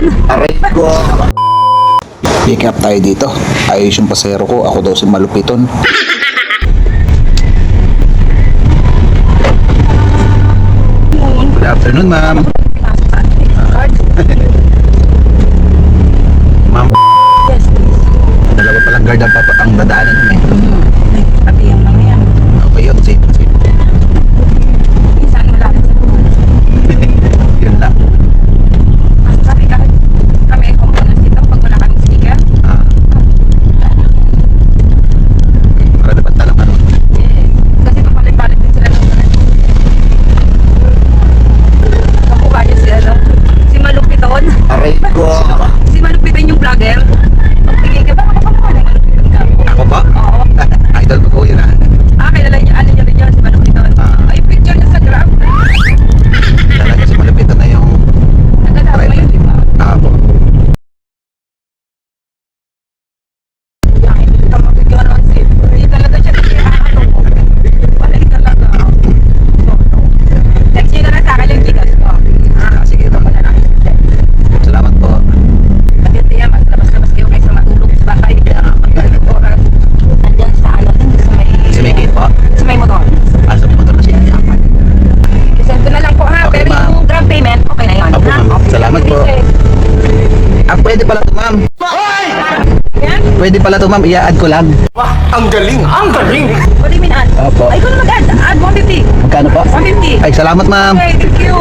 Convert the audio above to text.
Aray ko. Pick up tayo dito. Ayos yung pasero ko. Ako daw si malupiton. Good afternoon, ma'am. Ma'am, Yes, please. dalawa palang guard ang dadaanan namin. Pati yung mga yan. Okay yun, safe. Minsan wala rin sa buhay. Yun lang. Sabi ka, kami components dito pag wala kaming sticker. Ah, para dapat talang ano. Kasi papalit-palit din sila ng kamukha niya si ano, si Malupiton. Aray ko. Si Malupiton yung vlogger. Pagtingin ka ba kamukha ng Malupiton ka? Ako ba? Oo. Idol ko yun ah. Kilala niya, ano niya rin yun, si Malupiton. Ay, picture niya sa graph. Talaga si malupiton na yung Nagalaw mo yun, di ba? abo. Hindi ka mapigyan on safe. Hindi talaga siya nakikakato mo. Wala talaga. Text nyo na lang sa akin yung gigas ko. Sige, Wala na kayo. salamat po. Pagkita yan, maglabas-labas kayo kaysa matulog sa bahay. Magkaling oras. Nandyan sa ano, nandyan sa may... Si may gate po. Sa may motor. Asa mo motor na siya. Send ko na lang po ha. Okay, Pero ma'am. yung grab payment, okay na yun. Opo, ha? ma'am. Okay. Salamat po. Ah, pwede pala to, ma'am. Yan. Pwede pala to, ma'am. I-add ko lang. Wah, ang galing, ang galing. What do you mean add? Opo. Ay, ko na mag-add. Add 150. Magkano po? 150. Ay, salamat, ma'am. Okay, thank you.